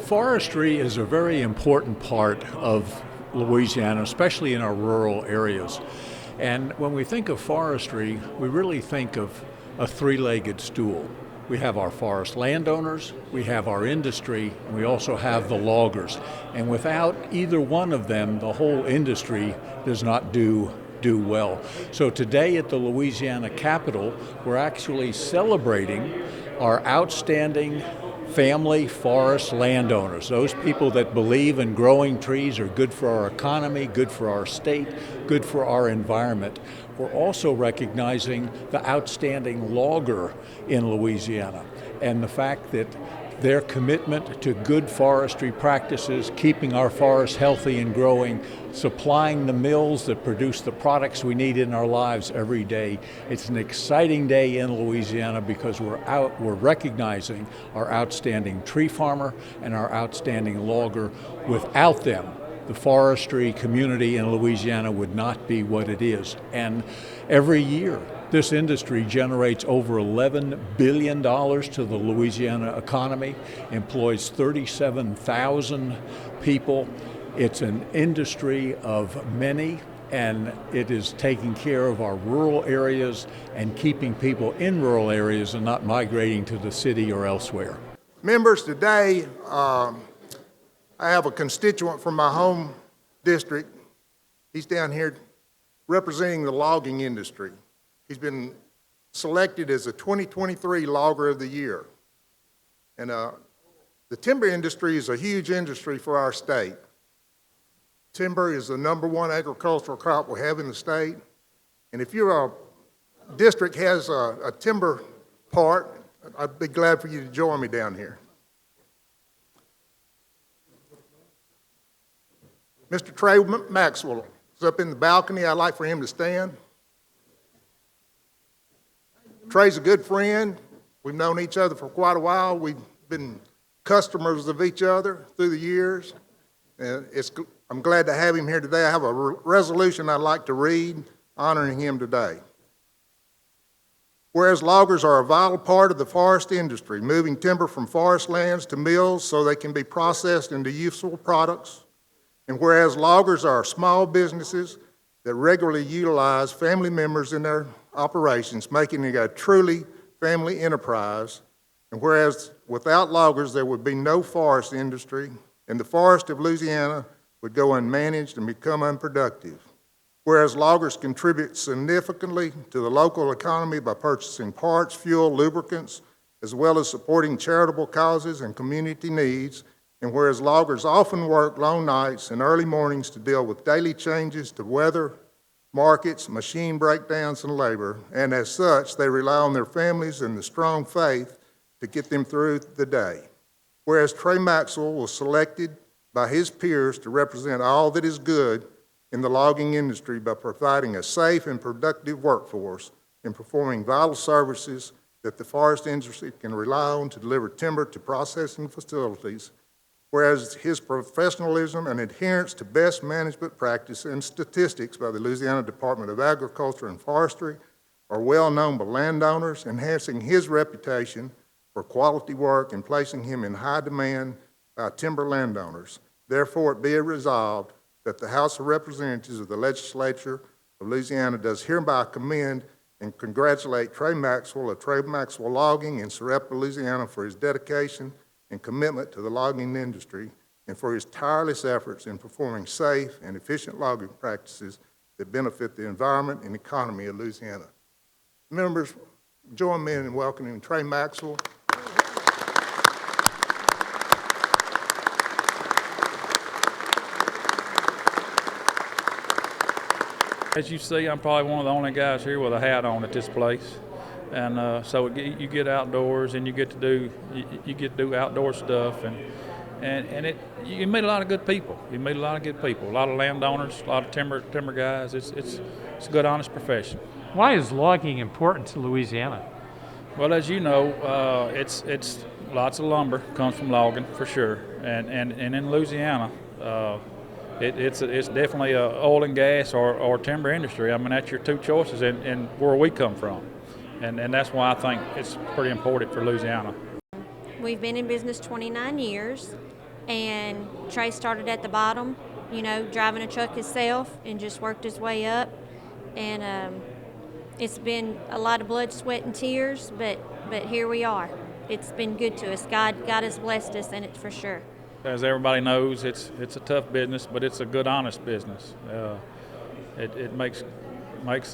Forestry is a very important part of Louisiana, especially in our rural areas. And when we think of forestry, we really think of a three-legged stool. We have our forest landowners, we have our industry, and we also have the loggers. And without either one of them, the whole industry does not do well. So today at the Louisiana Capitol, we're actually celebrating our outstanding family forest landowners, those people that believe in growing trees are good for our economy, good for our state, good for our environment. We're also recognizing the outstanding logger in Louisiana and the fact that their commitment to good forestry practices, keeping our forests healthy and growing, supplying the mills that produce the products we need in our lives every day. It's an exciting day in Louisiana because we're recognizing our outstanding tree farmer and our outstanding logger. Without them, the forestry community in Louisiana would not be what it is. And every year, this industry generates over $11 billion to the Louisiana economy, employs 37,000 people. It's an industry of many, and it is taking care of our rural areas and keeping people in rural areas and not migrating to the city or elsewhere. Members, today I have a constituent from my home district. He's down here representing the logging industry. He's been selected as the 2023 Logger of the Year. And the timber industry is a huge industry for our state. Timber is the #1 agricultural crop we have in the state. And if your district has a timber part, I'd be glad for you to join me down here. Mr. Trey Maxwell is up in the balcony. I'd like for him to stand. Trey's a good friend. We've known each other for quite a while. We've been customers of each other through the years. And I'm glad to have him here today. I have a resolution I'd like to read honoring him today. Whereas loggers are a vital part of the forest industry, moving timber from forest lands to mills so they can be processed into useful products. And whereas loggers are small businesses that regularly utilize family members in their operations, making it a truly family enterprise. And whereas without loggers, there would be no forest industry, and the forest of Louisiana would go unmanaged and become unproductive. Whereas loggers contribute significantly to the local economy by purchasing parts, fuel, lubricants, as well as supporting charitable causes and community needs. And whereas loggers often work long nights and early mornings to deal with daily changes to weather, markets, machine breakdowns, and labor, and as such, they rely on their families and the strong faith to get them through the day. Whereas Trey Maxwell was selected by his peers to represent all that is good in the logging industry by providing a safe and productive workforce and performing vital services that the forest industry can rely on to deliver timber to processing facilities. Whereas his professionalism and adherence to best management practice and statistics by the Louisiana Department of Agriculture and Forestry are well known by landowners, enhancing his reputation for quality work and placing him in high demand by timber landowners. Therefore, it be resolved that the House of Representatives of the Legislature of Louisiana does hereby commend and congratulate Trey Maxwell of Trey Maxwell Logging in Sarepta, Louisiana for his dedication and commitment to the logging industry and for his tireless efforts in performing safe and efficient logging practices that benefit the environment and economy of Louisiana. Members, join me in welcoming Trey Maxwell. As you see, I'm probably one of the only guys here with a hat on at this place. And so you get outdoors and you get to do outdoor stuff, and you meet a lot of good people. You meet a lot of good people, a lot of landowners, a lot of timber guys. It's a good, honest profession. Why is logging important to Louisiana? Well, as you know, it's lots of lumber comes from logging for sure, and in Louisiana, it's definitely a oil and gas or timber industry. I mean, that's your two choices, and where we come from. And that's why I think it's pretty important for Louisiana. We've been in business 29 years. and Trey started at the bottom, driving a truck himself and just worked his way up. And it's been a lot of blood, sweat, and tears, but here we are. It's been good to us. God has blessed us in it for sure. As everybody knows, it's a tough business, but it's a good, honest business. It makes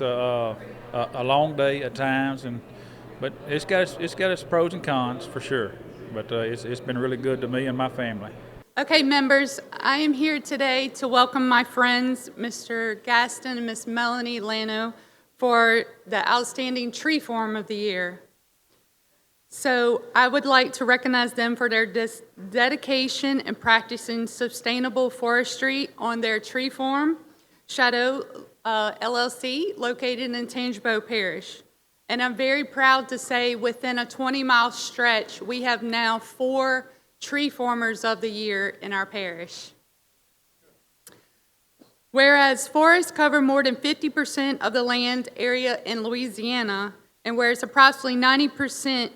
a long day at times, but it's got its pros and cons for sure. But it's been really good to me and my family. Okay, members, I am here today to welcome my friends, Mr. Gaston and Miss Melanie Lanaux, for the Outstanding Tree Form of the Year. So I would like to recognize them for their dedication and practicing sustainable forestry on their tree farm, Shadow LLC, located in Tangipahoa Parish. And I'm very proud to say within a 20-mile stretch, we have now 4 tree formers of the year in our parish. Whereas forests cover more than 50% of the land area in Louisiana, and whereas approximately 90%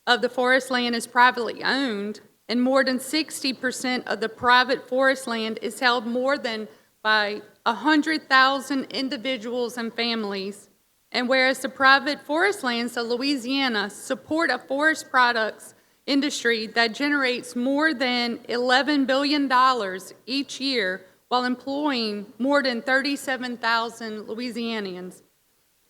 of the forest land is privately owned, and more than 60% of the private forest land is held more than by 100,000 individuals and families. And whereas the private forest lands of Louisiana support a forest products industry that generates more than $11 billion each year while employing more than 37,000 Louisianians.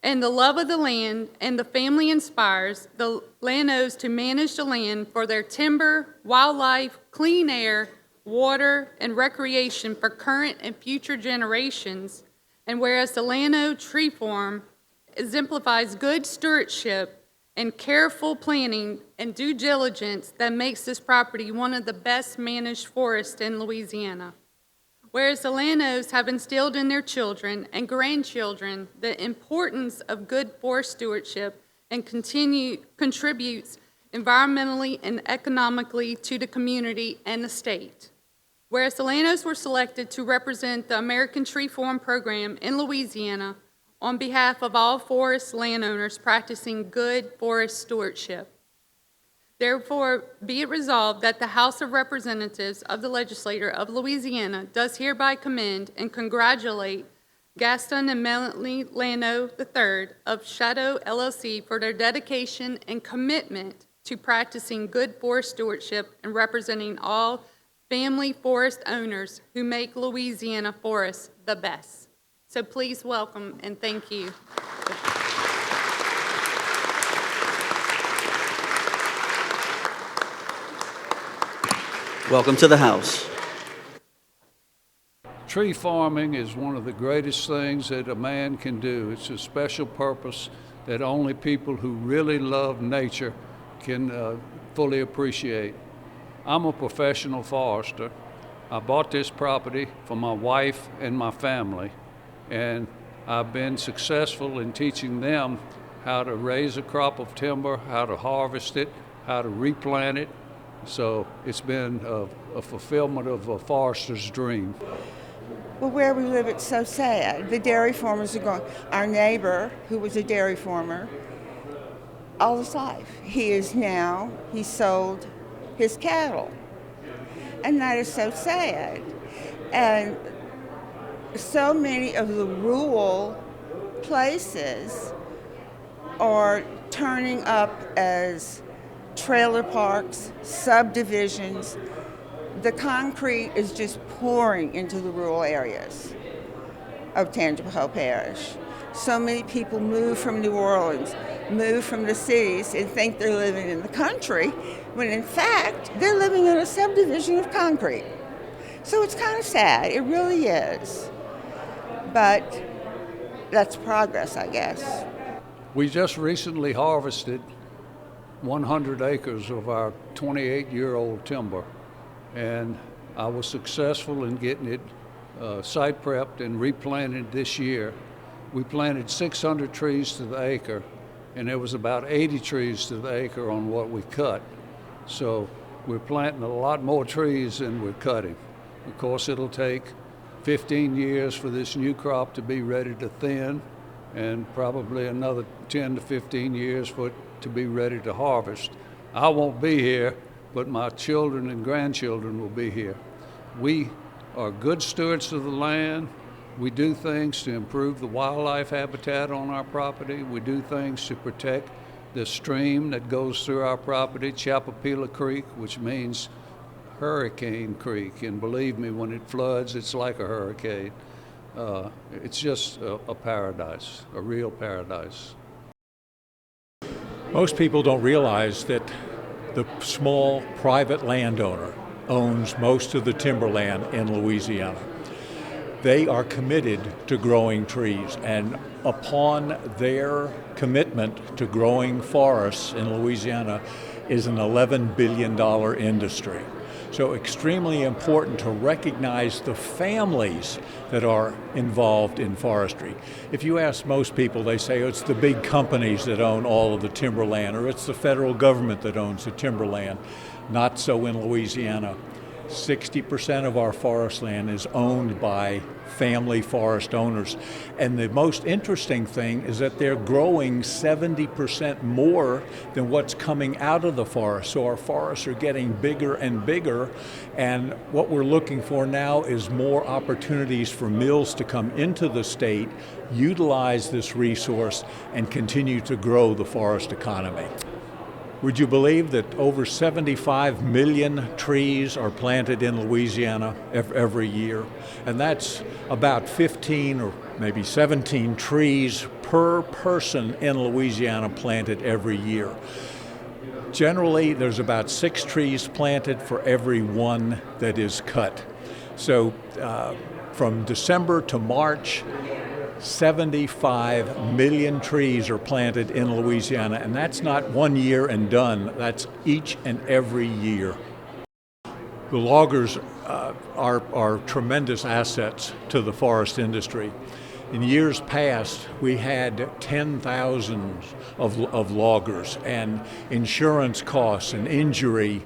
And the love of the land and the family inspires the Lanaux to manage the land for their timber, wildlife, clean air, water, and recreation for current and future generations. And whereas the Lanaux Tree Farm exemplifies good stewardship and careful planning and due diligence that makes this property one of the best managed forests in Louisiana. Whereas the Lanaux have instilled in their children and grandchildren the importance of good forest stewardship and contributes environmentally and economically to the community and the state. Whereas the Lanaux were selected to represent the American Tree Farm Program in Louisiana on behalf of all forest landowners practicing good forest stewardship. Therefore, be it resolved that the House of Representatives of the Legislature of Louisiana does hereby commend and congratulate Gaston and Melanie Lanaux III of Shadow LLC for their dedication and commitment to practicing good forest stewardship and representing all family forest owners who make Louisiana forests the best. So please welcome and thank you. Welcome to the House. Tree farming is one of the greatest things that a man can do. It's a special purpose that only people who really love nature can fully appreciate. I'm a professional forester. I bought this property for my wife and my family, and I've been successful in teaching them how to raise a crop of timber, how to harvest it, how to replant it. So it's been a fulfillment of a forester's dream. Well, where we live, it's so sad. The dairy farmers are gone. Our neighbor, who was a dairy farmer all his life, he sold his cattle. And that is so sad. And so many of the rural places are turning up as trailer parks, subdivisions. The concrete is just pouring into the rural areas of Tangipahoa Parish. So many people move from New Orleans, move from the cities, and think they're living in the country, when in fact, they're living in a subdivision of concrete. So it's kind of sad, it really is. But that's progress, I guess. We just recently harvested 100 acres of our 28-year-old timber, and I was successful in getting it site prepped and replanted this year. We planted 600 trees to the acre, and there was about 80 trees to the acre on what we cut. So we're planting a lot more trees than we're cutting. Of course, it'll take 15 years for this new crop to be ready to thin, and probably another 10 to 15 years for it to be ready to harvest. I won't be here, but my children and grandchildren will be here. We are good stewards of the land. We do things to improve the wildlife habitat on our property. We do things to protect the stream that goes through our property, Chapapila Creek, which means Hurricane Creek. And believe me, when it floods, it's like a hurricane. It's just a paradise, a real paradise. Most people don't realize that the small private landowner owns most of the timberland in Louisiana. They are committed to growing trees, and upon their commitment to growing forests in Louisiana is an $11 billion industry. So extremely important to recognize the families that are involved in forestry. If you ask most people, they say, oh, it's the big companies that own all of the timberland, or it's the federal government that owns the timberland. Not so in Louisiana. 60% of our forest land is owned by family forest owners. And the most interesting thing is that they're growing 70% more than what's coming out of the forest. So our forests are getting bigger and bigger. And what we're looking for now is more opportunities for mills to come into the state, utilize this resource, and continue to grow the forest economy. Would you believe that over 75 million trees are planted in Louisiana every year? And that's about 15 or maybe 17 trees per person in Louisiana planted every year. Generally, there's about 6 trees planted for every one that is cut. So from December to March, 75 million trees are planted in Louisiana, and that's not 1 year and done, that's each and every year. The loggers are tremendous assets to the forest industry. In years past, we had 10,000 of loggers, and insurance costs and injury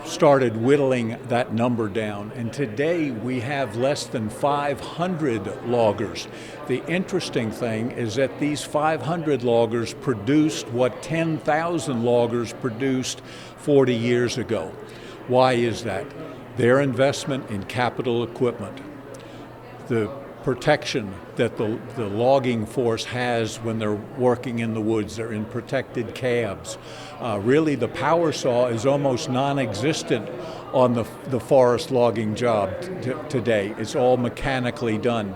started whittling that number down. And today we have less than 500 loggers. The interesting thing is that these 500 loggers produced what 10,000 loggers produced 40 years ago. Why is that? Their investment in capital equipment, the protection that the logging force has when they're working in the woods. They're in protected cabs. Really, the power saw is almost non-existent on the forest logging job today. It's all mechanically done.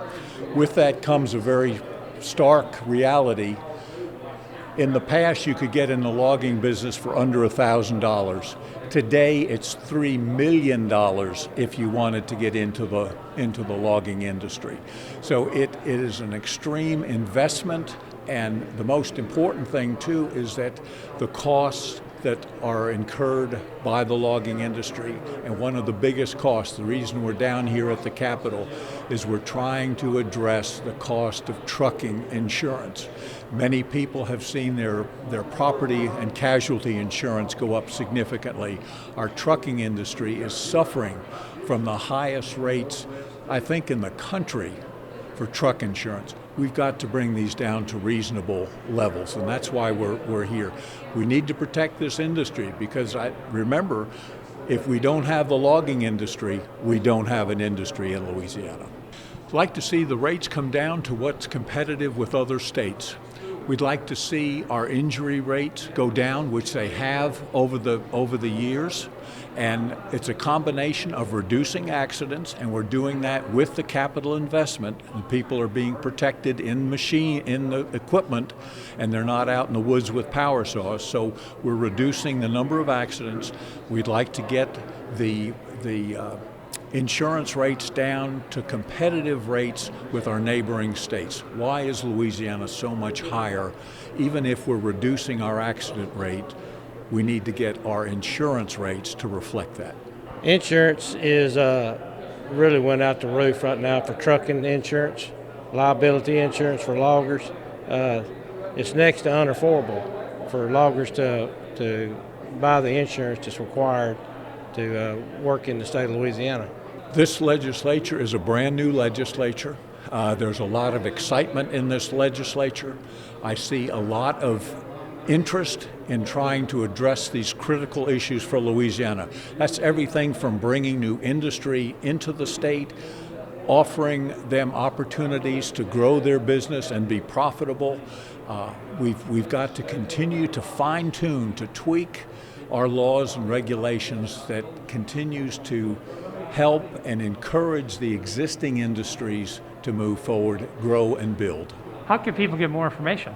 With that comes a very stark reality. In the past, you could get in the logging business for under $1,000. Today, it's $3 million if you wanted to get into the logging industry. So it is an extreme investment, and the most important thing too is that the costs that are incurred by the logging industry, and one of the biggest costs, the reason we're down here at the Capitol, is we're trying to address the cost of trucking insurance. Many people have seen their property and casualty insurance go up significantly. Our trucking industry is suffering from the highest rates, I think, in the country for truck insurance. We've got to bring these down to reasonable levels, and that's why we're here. We need to protect this industry because remember, if we don't have the logging industry, we don't have an industry in Louisiana. I'd like to see the rates come down to what's competitive with other states. We'd like to see our injury rates go down, which they have over the years. And it's a combination of reducing accidents, and we're doing that with the capital investment. And people are being protected in the equipment, and they're not out in the woods with power saws. So we're reducing the number of accidents. We'd like to get the insurance rates down to competitive rates with our neighboring states. Why is Louisiana so much higher? Even if we're reducing our accident rate, we need to get our insurance rates to reflect that. Insurance is really went out the roof right now for trucking insurance, liability insurance for loggers. It's next to unaffordable for loggers to buy the insurance that's required to work in the state of Louisiana. This legislature is a brand new legislature. There's a lot of excitement in this legislature. I see a lot of interest in trying to address these critical issues for Louisiana. That's everything from bringing new industry into the state, offering them opportunities to grow their business and be profitable. We've got to continue to fine-tune, to tweak our laws and regulations that continues to help and encourage the existing industries to move forward, grow, and build. How can people get more information?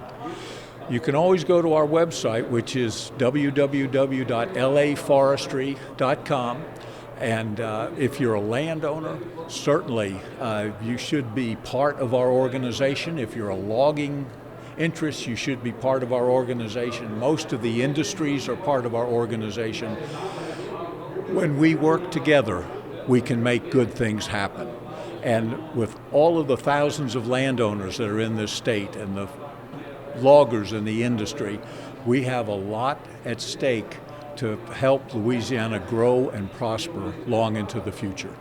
You can always go to our website, which is www.laforestry.com. And if you're a landowner, certainly you should be part of our organization. If you're a logging interest, you should be part of our organization. Most of the industries are part of our organization. When we work together, we can make good things happen. And with all of the thousands of landowners that are in this state and the loggers in the industry, we have a lot at stake to help Louisiana grow and prosper long into the future.